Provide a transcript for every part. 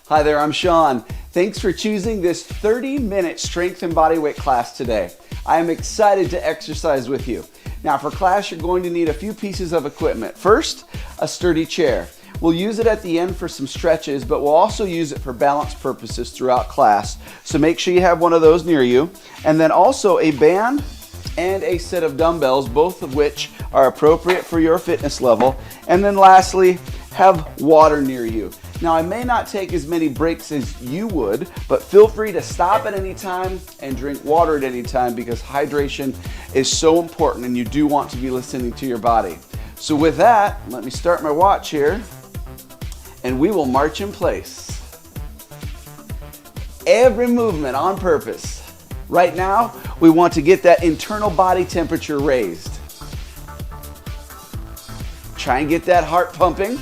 Hi there, I'm Sean. Thanks for choosing this 30-minute strength and bodyweight class today. I am excited to exercise with you. Now for class, you're going to need a few pieces of equipment. First, a sturdy chair. We'll use it at the end for some stretches, but we'll also use it for balance purposes throughout class. So make sure you have one of those near you. And then also a band and a set of dumbbells, both of which are appropriate for your fitness level. And then lastly, have water near you. Now I may not take as many breaks as you would, but feel free to stop at any time and drink water at any time because hydration is so important and you do want to be listening to your body. So with that, let me start my watch here and we will march in place. Every movement on purpose. Right now, we want to get that internal body temperature raised. Try and get that heart pumping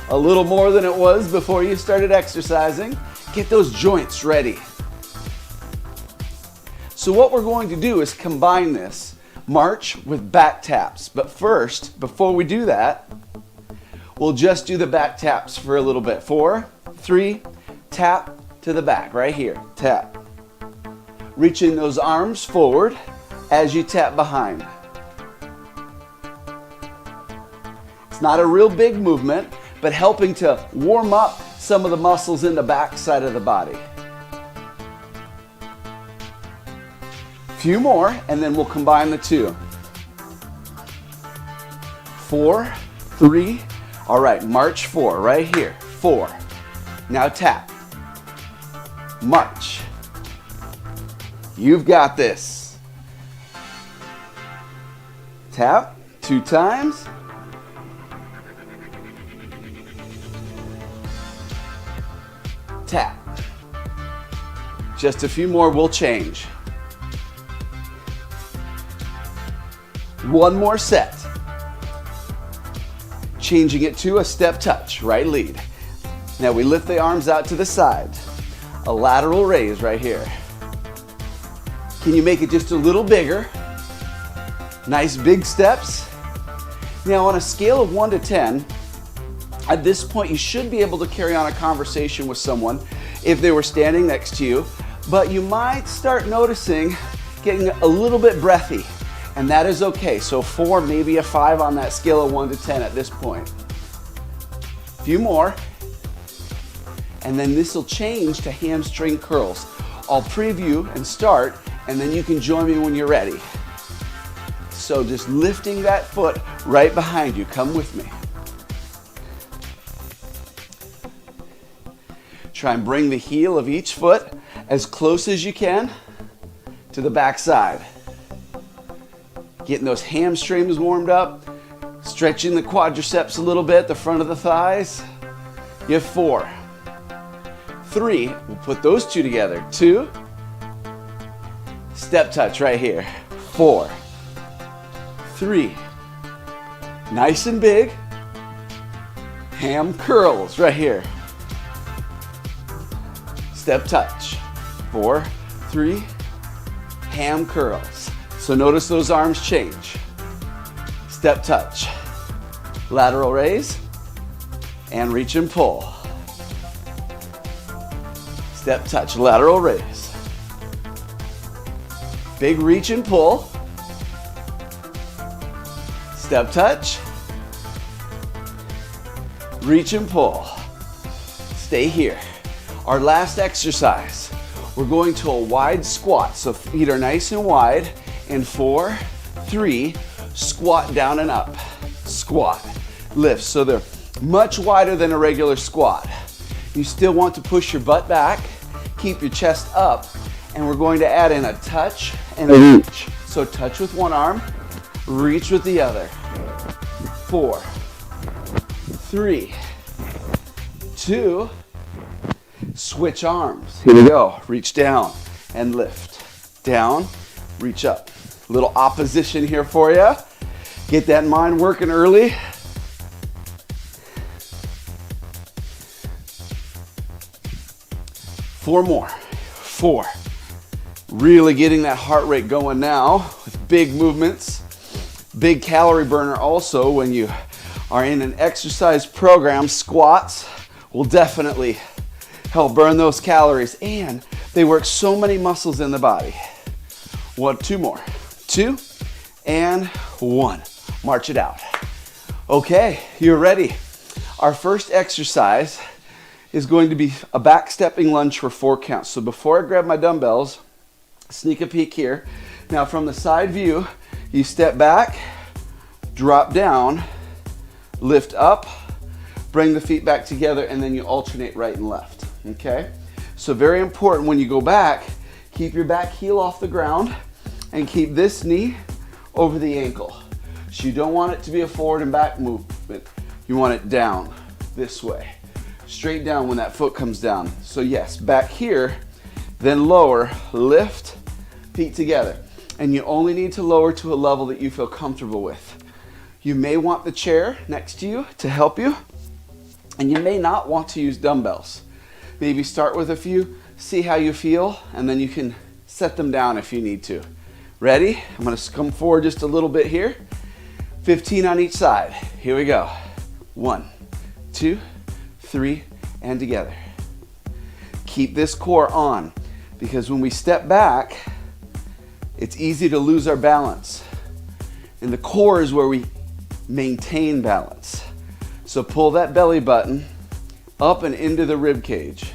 a little more than it was before you started exercising. Get those joints ready. So what we're going to do is combine this march with back taps. But first, before we do that, we'll just do the back taps for a little bit. 4, 3, tap to the back, right here, tap. Reaching those arms forward as you tap behind. It's not a real big movement, but helping to warm up some of the muscles in the back side of the body. Few more, and then we'll combine the two. 4, 3, all right, march 4, right here, 4. Now tap, march. You've got this. Tap 2 times. Tap. Just a few more, we'll change. One more set. Changing it to a step touch, right lead. Now we lift the arms out to the side. A lateral raise right here. Can you make it just a little bigger? Nice big steps. Now on a scale of 1 to 10, at this point, you should be able to carry on a conversation with someone if they were standing next to you, but you might start noticing getting a little bit breathy, and that is okay. So 4, maybe a 5 on that scale of 1 to 10 at this point. A few more, and then this will change to hamstring curls. I'll preview and start, and then you can join me when you're ready. So just lifting that foot right behind you. Come with me. Try and bring the heel of each foot as close as you can to the back side. Getting those hamstrings warmed up, stretching the quadriceps a little bit, the front of the thighs. You have 4. 3, we'll put those 2 together. 2, step touch right here. 4, 3, nice and big. Ham curls right here. Step touch. 4, 3, ham curls. So notice those arms change. Step touch. Lateral raise. And reach and pull. Step touch, lateral raise. Big reach and pull. Step touch. Reach and pull. Stay here. Our last exercise, we're going to a wide squat. So feet are nice and wide. And 4, 3, squat down and up. Squat, lift. So they're much wider than a regular squat. You still want to push your butt back, keep your chest up, and we're going to add in a touch and a reach. So touch with one arm, reach with the other. 4, 3, 2, switch arms. Here we go. Reach down and lift. Down, reach up. A little opposition here for you. Get that mind working early. Four more. 4. Really getting that heart rate going now with big movements. Big calorie burner also when you are in an exercise program. Squats will definitely help burn those calories, and they work so many muscles in the body. Two more. 2 and 1. March it out. Okay, you're ready. Our first exercise is going to be a back stepping lunge for 4 counts. So before I grab my dumbbells, sneak a peek here. Now from the side view, you step back, drop down, lift up, bring the feet back together, and then you alternate right and left, okay? So very important when you go back, keep your back heel off the ground and keep this knee over the ankle. So you don't want it to be a forward and back movement. You want it down this way, straight down when that foot comes down. So yes, back here, then lower, lift, feet together. And you only need to lower to a level that you feel comfortable with. You may want the chair next to you to help you, and you may not want to use dumbbells. Maybe start with a few, see how you feel, and then you can set them down if you need to. Ready? I'm gonna come forward just a little bit here. 15 on each side. Here we go. 1, 2, 3, and together. Keep this core on, because when we step back, it's easy to lose our balance. And the core is where we maintain balance. So pull that belly button up and into the rib cage.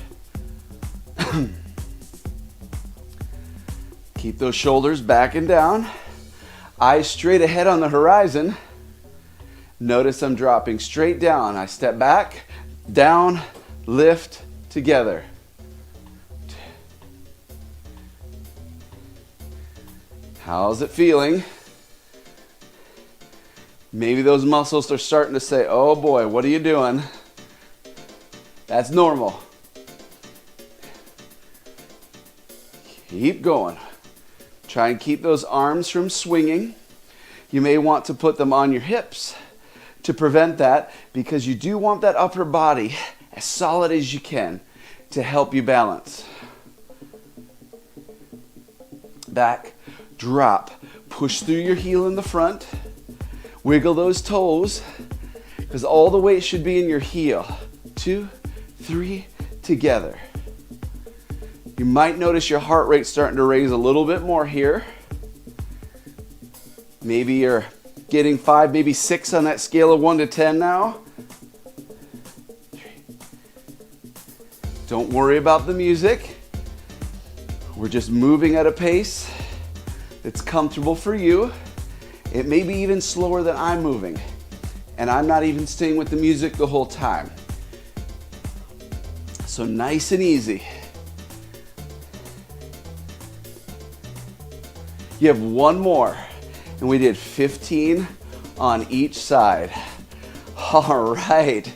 Keep those shoulders back and down. Eyes straight ahead on the horizon. Notice I'm dropping straight down. I step back, down, lift, together. How's it feeling? Maybe those muscles are starting to say, oh boy, what are you doing? That's normal. Keep going. Try and keep those arms from swinging. You may want to put them on your hips to prevent that, because you do want that upper body as solid as you can to help you balance. Back, drop, push through your heel in the front. Wiggle those toes, because all the weight should be in your heel. 2, 3, together. You might notice your heart rate starting to raise a little bit more here. Maybe you're getting 5, maybe 6 on that scale of 1 to 10 now. 3. Don't worry about the music. We're just moving at a pace that's comfortable for you. It may be even slower than I'm moving, and I'm not even staying with the music the whole time. So nice and easy. You have one more, and we did 15 on each side. All right,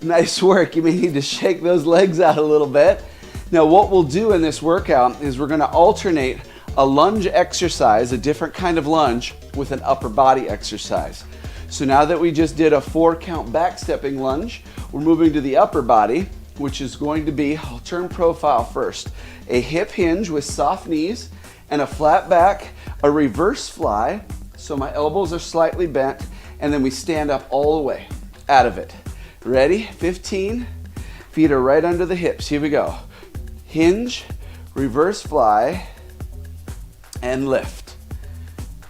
nice work. You may need to shake those legs out a little bit. Now what we'll do in this workout is we're gonna alternate a lunge exercise, a different kind of lunge, with an upper body exercise. So now that we just did a 4 count back stepping lunge, we're moving to the upper body, which is going to be, I'll turn profile first, a hip hinge with soft knees and a flat back, a reverse fly, so my elbows are slightly bent, and then we stand up all the way out of it. Ready? 15, feet are right under the hips. Here we go. Hinge, reverse fly, and lift.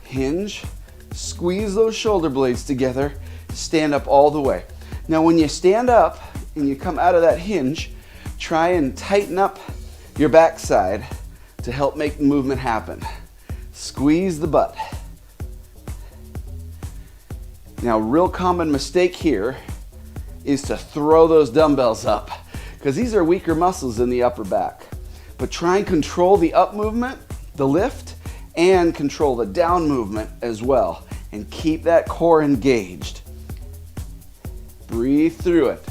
Hinge, squeeze those shoulder blades together, stand up all the way. Now when you stand up and you come out of that hinge, try and tighten up your backside to help make the movement happen. Squeeze the butt. Now, real common mistake here is to throw those dumbbells up, because these are weaker muscles in the upper back. But try and control the up movement, the lift, and control the down movement as well, and keep that core engaged. Breathe through it.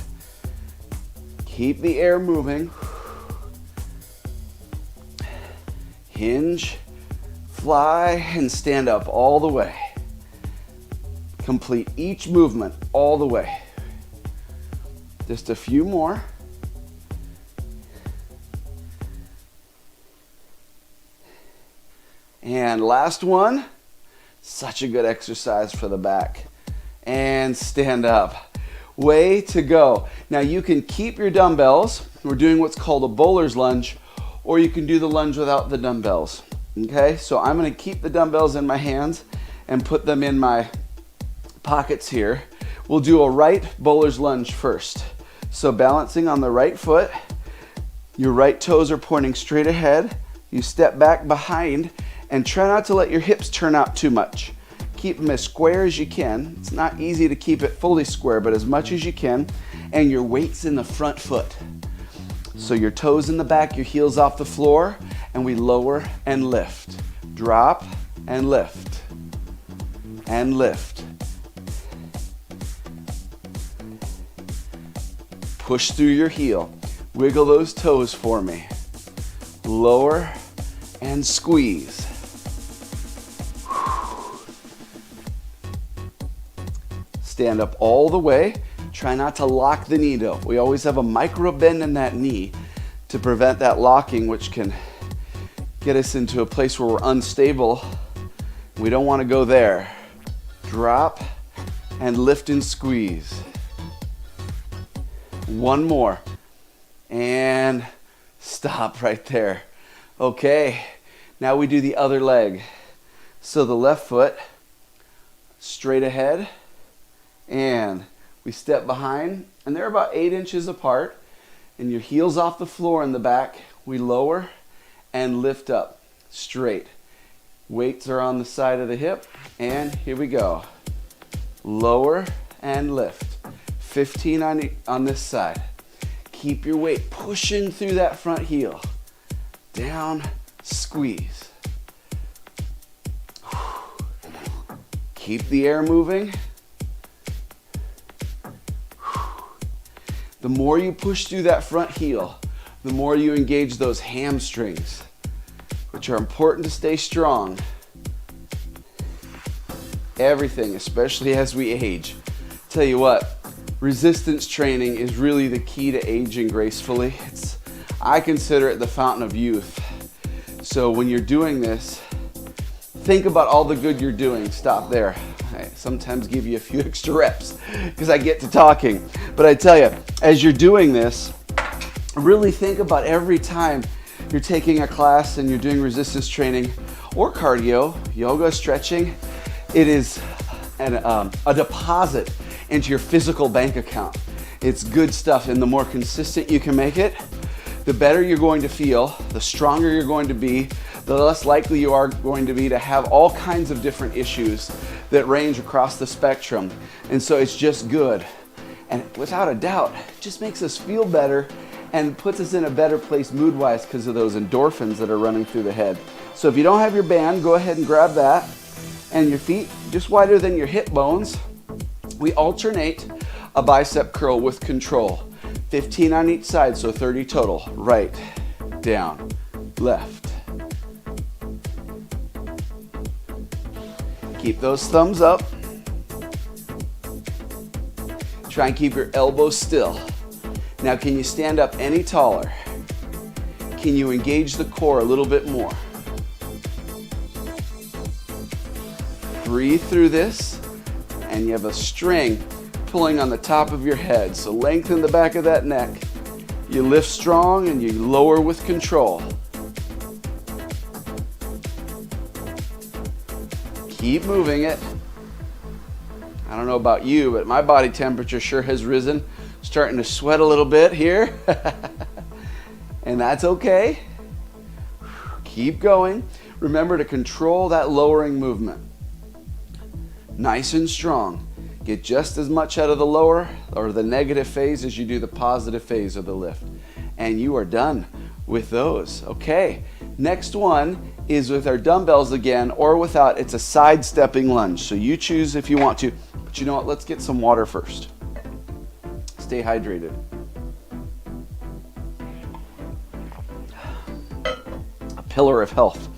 Keep the air moving. Hinge, fly, and stand up all the way. Complete each movement all the way. Just a few more. And last one. Such a good exercise for the back. And stand up. Way to go. Now you can keep your dumbbells. We're doing what's called a bowler's lunge, or you can do the lunge without the dumbbells. Okay, so I'm gonna keep the dumbbells in my hands and put them in my pockets here. We'll do a right bowler's lunge first. So balancing on the right foot, your right toes are pointing straight ahead. You step back behind and try not to let your hips turn out too much. Keep them as square as you can. It's not easy to keep it fully square, but as much as you can. And your weight's in the front foot. So your toes in the back, your heels off the floor, and we lower and lift. Drop and lift. And lift. Push through your heel. Wiggle those toes for me. Lower and squeeze. Stand up all the way. Try not to lock the knee though. We always have a micro bend in that knee to prevent that locking, which can get us into a place where we're unstable. We don't want to go there. Drop and lift and squeeze. One more. And stop right there. Okay, now we do the other leg. So the left foot straight ahead, and we step behind, and they're about 8 inches apart, and your heels off the floor in the back. We lower and lift up straight. Weights are on the side of the hip, and here we go. Lower and lift. 15 on this side. Keep your weight pushing through that front heel. Down, squeeze. Keep the air moving. The more you push through that front heel, the more you engage those hamstrings, which are important to stay strong. Everything, especially as we age. Tell you what, resistance training is really the key to aging gracefully. I consider it the fountain of youth. So when you're doing this, think about all the good you're doing. Stop there. I sometimes give you a few extra reps because I get to talking. But I tell you, as you're doing this, really think about every time you're taking a class and you're doing resistance training or cardio, yoga, stretching. It is a deposit into your physical bank account. It's good stuff, and the more consistent you can make it, the better you're going to feel, the stronger you're going to be, the less likely you are going to be to have all kinds of different issues that range across the spectrum. And so it's just good. And without a doubt, it just makes us feel better and puts us in a better place mood-wise because of those endorphins that are running through the head. So if you don't have your band, go ahead and grab that. And your feet just wider than your hip bones. We alternate a bicep curl with control. 15 on each side, so 30 total. Right, down, left. Keep those thumbs up. Try and keep your elbows still. Now, can you stand up any taller? Can you engage the core a little bit more? Breathe through this, and you have a string pulling on the top of your head. So lengthen the back of that neck. You lift strong and you lower with control. Keep moving it. I don't know about you, but my body temperature sure has risen. Starting to sweat a little bit here. And that's okay. Keep going. Remember to control that lowering movement. Nice and strong. Get just as much out of the lower or the negative phase as you do the positive phase of the lift. And you are done with those. Okay, next one is with our dumbbells again or without. It's a side-stepping lunge. So you choose if you want to. But you know what? Let's get some water first. Stay hydrated. A pillar of health.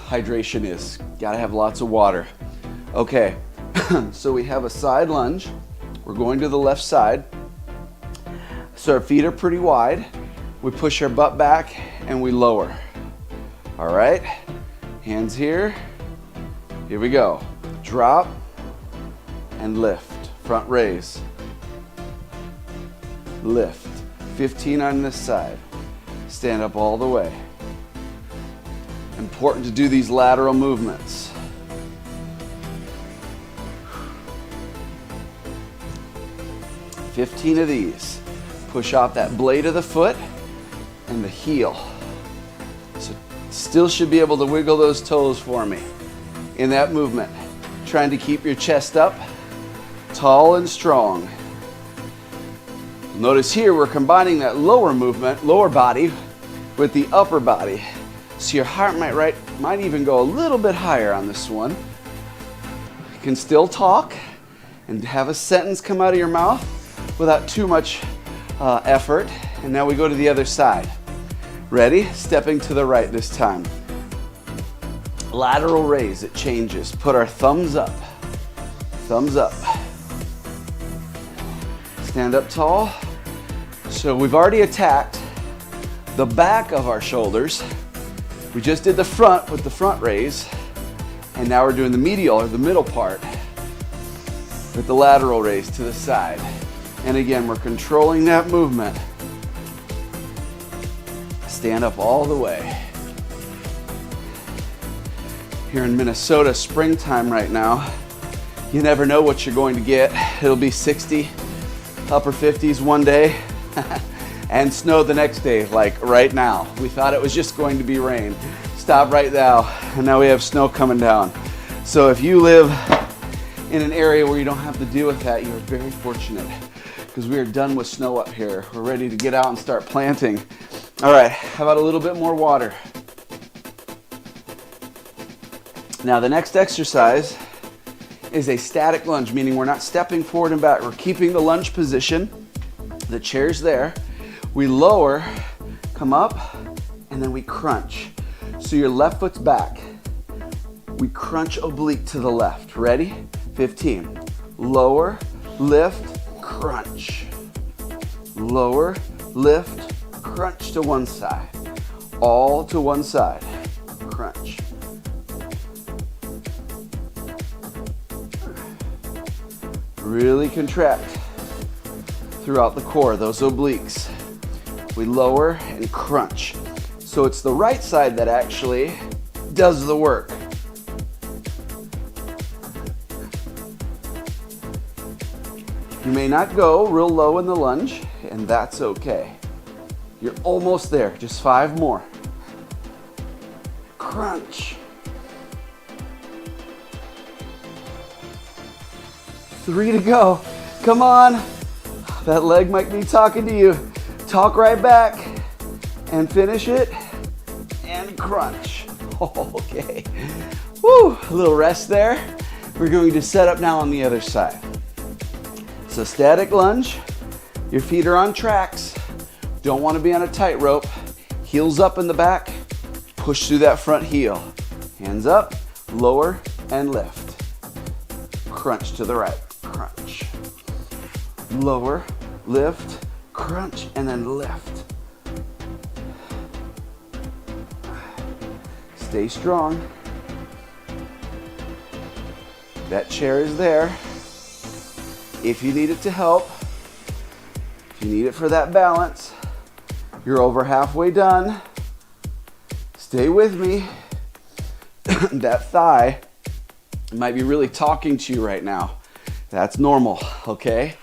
Hydration is. Gotta have lots of water. Okay, so we have a side lunge. We're going to the left side. So our feet are pretty wide. We push our butt back and we lower. All right, hands here. Here we go. Drop and lift. Front raise. lift. 15 on this side. Stand up all the way. Important to do these lateral movements. "15 of these. Push off that blade of the foot and the heel. So still should be able to wiggle those toes for me in that movement. Trying to keep your chest up, tall and strong. Notice here we're combining that lower movement, lower body, with the upper body. So your heart might even go a little bit higher on this one. You can still talk and have a sentence come out of your mouth without too much effort. And now we go to the other side. Ready? Stepping to the right this time. Lateral raise, it changes. Put our thumbs up. Thumbs up. Stand up tall. So we've already attacked the back of our shoulders. We just did the front with the front raise. And now we're doing the medial or the middle part with the lateral raise to the side. And again, we're controlling that movement. Stand up all the way. Here in Minnesota, springtime right now, you never know what you're going to get. It'll be 60, upper 50s one day, and snow the next day, like right now. We thought it was just going to be rain. Stop right now, and now we have snow coming down. So if you live in an area where you don't have to deal with that, you're very fortunate, because we are done with snow up here. We're ready to get out and start planting. All right, how about a little bit more water? Now the next exercise is a static lunge, meaning we're not stepping forward and back. We're keeping the lunge position. The chair's there. We lower, come up, and then we crunch. So your left foot's back. We crunch oblique to the left. Ready? 15. Lower, lift, crunch. Lower, lift, crunch to one side. All to one side. Crunch. Really contract throughout the core, those obliques. We lower and crunch. So it's the right side that actually does the work. You may not go real low in the lunge, and that's okay. You're almost there, just 5 more. Crunch. 3 to go. Come on. That leg might be talking to you. Talk right back and finish it and crunch. Okay. Woo, a little rest there. We're going to set up now on the other side. So static lunge, your feet are on tracks. Don't want to be on a tightrope. Heels up in the back, push through that front heel. Hands up, lower and lift. Crunch to the right, crunch. Lower, lift, crunch, and then lift. Stay strong. That chair is there. If you need it to help, if you need it for that balance, you're over halfway done. Stay with me. That thigh might be really talking to you right now. That's normal, okay?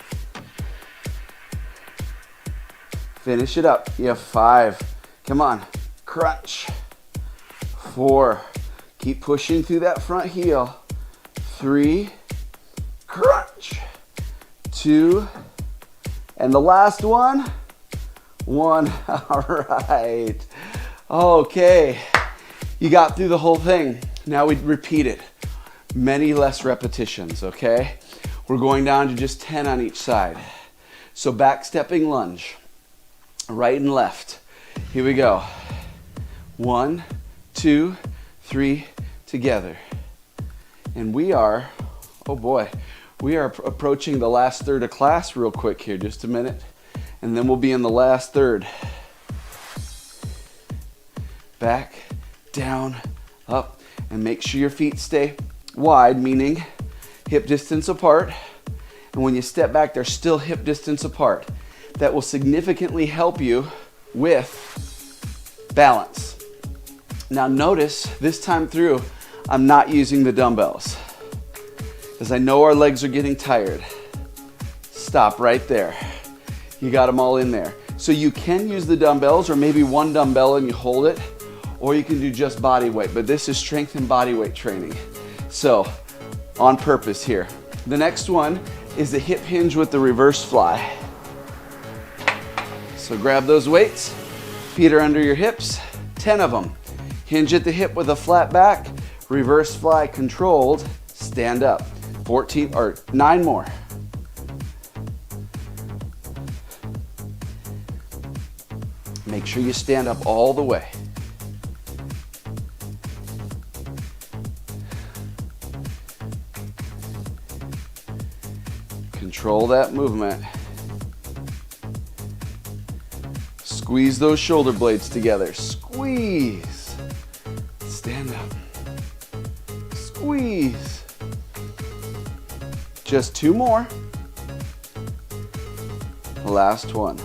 Finish it up. You have 5. Come on. Crunch. 4. Keep pushing through that front heel. 3. Crunch. 2. And the last one. 1. All right. Okay. You got through the whole thing. Now we repeat it. Many less repetitions, okay? We're going down to just 10 on each side. So back stepping lunge. Right and left. Here we go. 1, 2, 3, together. And we are, oh boy, we are approaching the last third of class real quick here, just a minute. And then we'll be in the last third. Back, down, up, and make sure your feet stay wide, meaning hip distance apart. And when you step back, they're still hip distance apart. that will significantly help you with balance. Now notice, this time through, I'm not using the dumbbells because I know our legs are getting tired. Stop right there. You got them all in there. So you can use the dumbbells, or maybe one dumbbell and you hold it, or you can do just body weight, but this is strength and body weight training. So, on purpose here. The next one is the hip hinge with the reverse fly. So grab those weights, feet are under your hips, 10 of them. Hinge at the hip with a flat back, reverse fly controlled, stand up. 14 or 9 more. Make sure you stand up all the way. Control that movement. Squeeze those shoulder blades together. Squeeze. Stand up. Squeeze. Just 2 more. Last one.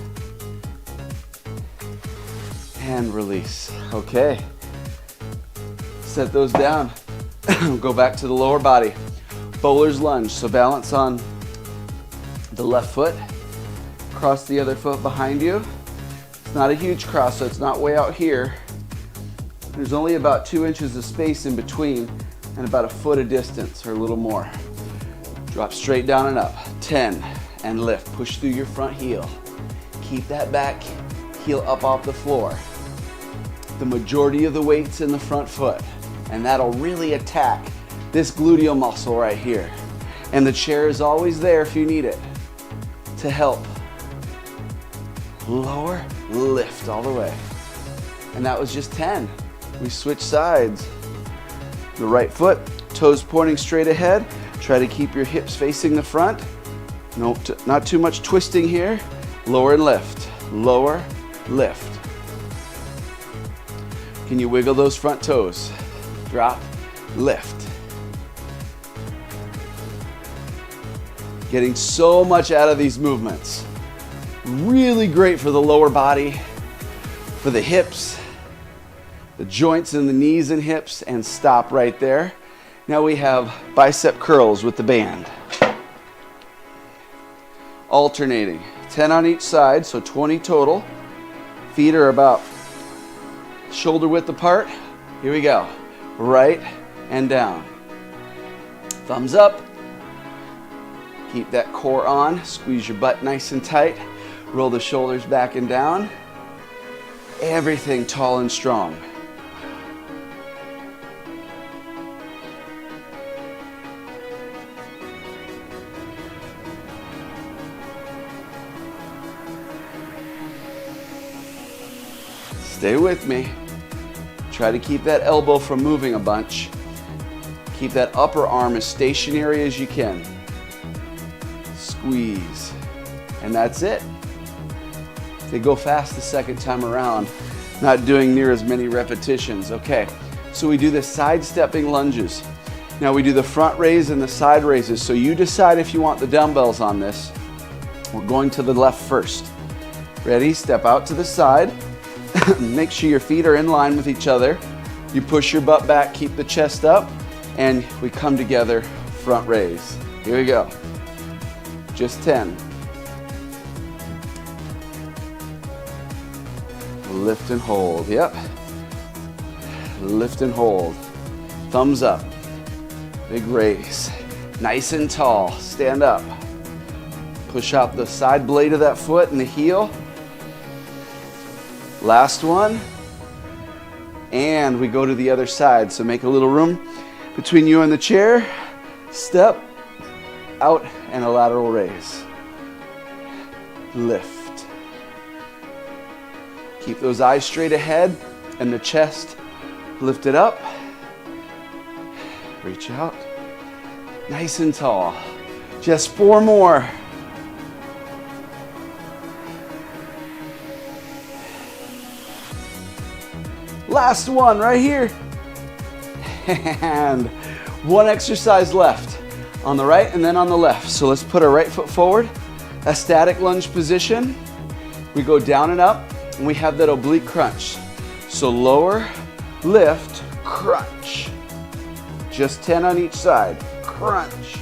And release. Okay. Set those down. Go back to the lower body. Bowler's lunge. So balance on the left foot. Cross the other foot behind you. It's not a huge cross, so it's not way out here. There's only about 2 inches of space in between and about a foot of distance or a little more. Drop straight down and up. 10 and lift. Push through your front heel. Keep that back heel up off the floor. The majority of the weight's in the front foot, and that'll really attack this gluteal muscle right here. And the chair is always there if you need it to help. Lower, lift all the way. And that was just 10. We switch sides. The right foot, toes pointing straight ahead. Try to keep your hips facing the front. Nope, not too much twisting here. Lower and lift. Lower, lift. Can you wiggle those front toes? Drop, lift. Getting so much out of these movements. Really great for the lower body, for the hips, the joints in the knees and hips, and stop right there. Now we have bicep curls with the band. Alternating, 10 on each side, so 20 total. Feet are about shoulder width apart. Here we go. Right and down. Thumbs up. Keep that core on. Squeeze your butt nice and tight. Roll the shoulders back and down. Everything tall and strong. Stay with me. Try to keep that elbow from moving a bunch. Keep that upper arm as stationary as you can. Squeeze. And that's it. They go fast the second time around, not doing near as many repetitions. Okay, so we do the side-stepping lunges. Now we do the front raise and the side raises, so you decide if you want the dumbbells on this. We're going to the left first. Ready? Step out to the side. Make sure your feet are in line with each other. You push your butt back, keep the chest up, and we come together, front raise. Here we go. Just 10. Lift and hold, yep. Lift and hold. Thumbs up. Big raise. Nice and tall, stand up. Push out the side blade of that foot and the heel. Last one. And we go to the other side, so make a little room between you and the chair. Step out and a lateral raise. Lift. Keep those eyes straight ahead and the chest lifted up. Reach out. Nice and tall. Just 4 more. Last one right here. And one exercise left on the right and then on the left. So let's put our right foot forward, a static lunge position. We go down and up, and we have that oblique crunch. So lower, lift, crunch. Just 10 on each side. Crunch.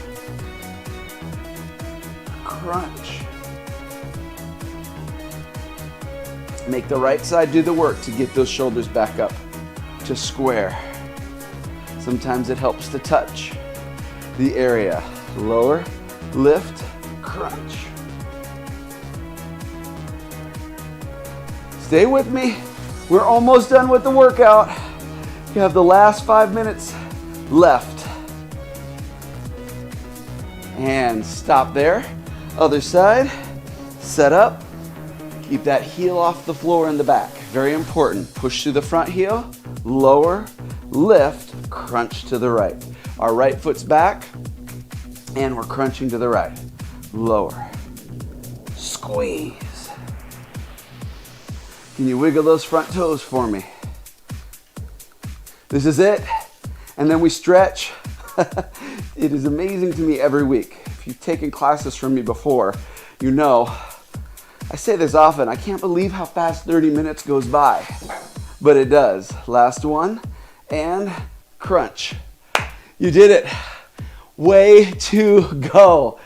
Crunch. Make the right side do the work to get those shoulders back up to square. Sometimes it helps to touch the area. Lower, lift, crunch. Stay with me. We're almost done with the workout. You have the last 5 minutes left. And stop there. Other side. Set up. Keep that heel off the floor in the back. Very important. Push through the front heel. Lower, lift, crunch to the right. Our right foot's back. And we're crunching to the right. Lower. Squeeze. Can you wiggle those front toes for me? This is it. And then we stretch. It is amazing to me every week. If you've taken classes from me before, you know, I say this often, I can't believe how fast 30 minutes goes by. But it does. Last one, and crunch. You did it. Way to go.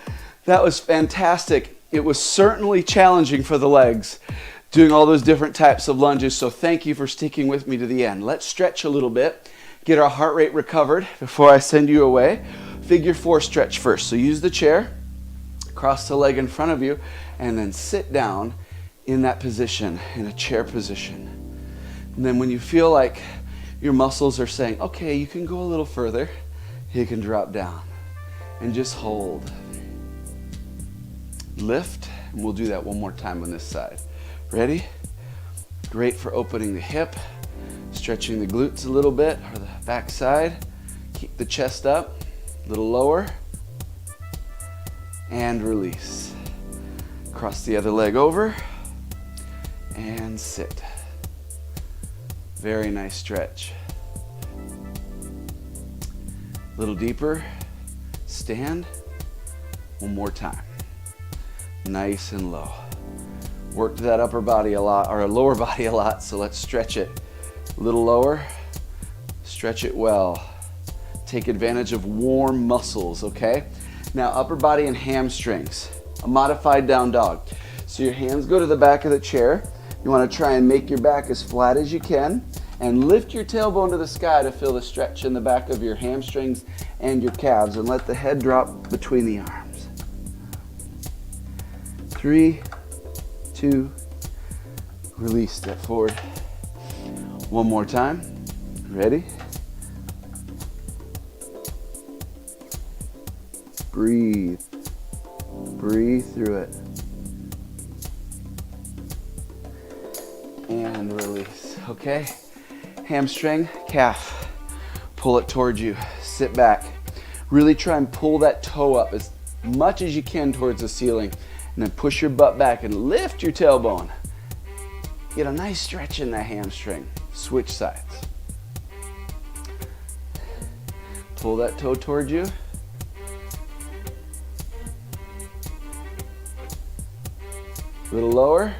That was fantastic. It was certainly challenging for the legs, doing all those different types of lunges, so thank you for sticking with me to the end. Let's stretch a little bit, get our heart rate recovered before I send you away. Figure 4 stretch first. So use the chair, cross the leg in front of you, and then sit down in that position, in a chair position. And then when you feel like your muscles are saying, okay, you can go a little further, you can drop down and just hold. Lift, and we'll do that one more time on this side. Ready? Great for opening the hip, stretching the glutes a little bit, or the back side. Keep the chest up, a little lower, and release. Cross the other leg over, and sit. Very nice stretch. A little deeper, stand. One more time. Nice and low. Worked that upper body a lot, or lower body a lot, so let's stretch it. A little lower, stretch it well. Take advantage of warm muscles, okay? Now upper body and hamstrings, a modified down dog. So your hands go to the back of the chair. You wanna try and make your back as flat as you can, and lift your tailbone to the sky to feel the stretch in the back of your hamstrings and your calves, and let the head drop between the arms. 3, 2, release, step forward. One more time. Ready? Breathe. Breathe through it. And release. Okay. Hamstring, calf. Pull it towards you. Sit back. Really try and pull that toe up as much as you can towards the ceiling. And then push your butt back and lift your tailbone. Get a nice stretch in that hamstring. Switch sides. Pull that toe towards you. A little lower.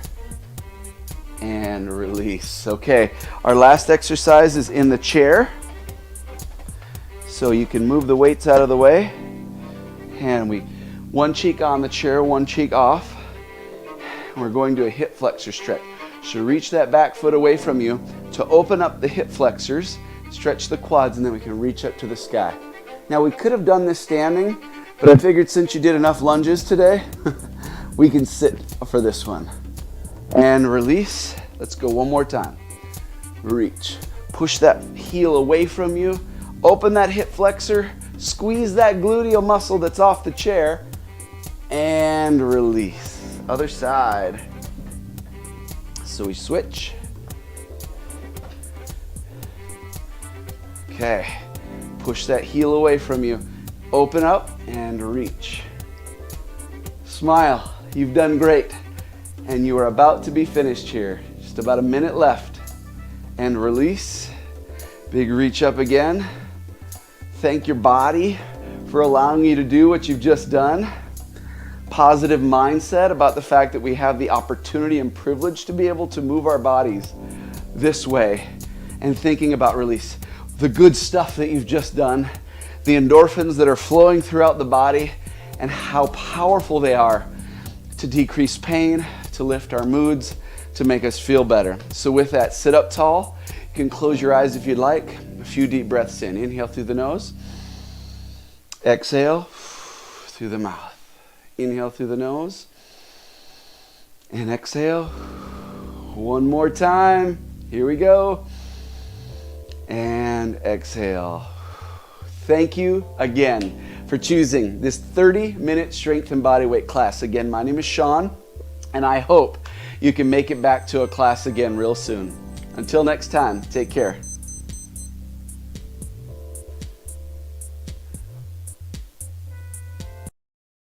And release. Okay, our last exercise is in the chair. So you can move the weights out of the way. And one cheek on the chair, one cheek off. We're going to a hip flexor stretch. So reach that back foot away from you to open up the hip flexors, stretch the quads, and then we can reach up to the sky. Now we could have done this standing, but I figured since you did enough lunges today, we can sit for this one. And release. Let's go one more time. Reach. Push that heel away from you. Open that hip flexor. Squeeze that gluteal muscle that's off the chair. And release. Other side. So we switch. Okay. Push that heel away from you. Open up and reach. Smile. You've done great. And you are about to be finished here. Just about a minute left. And release. Big reach up again. Thank your body for allowing you to do what you've just done. positive mindset about the fact that we have the opportunity and privilege to be able to move our bodies this way, and thinking about release, the good stuff that you've just done, the endorphins that are flowing throughout the body, and how powerful they are to decrease pain, to lift our moods, to make us feel better. So with that, sit up tall. You can close your eyes if you'd like. A few deep breaths in. Inhale through the nose. Exhale through the mouth. Inhale through the nose. And exhale. One more time. Here we go. And exhale. Thank you again for choosing this 30-minute strength and bodyweight class. Again, my name is Sean, and I hope you can make it back to a class again real soon. Until next time, take care.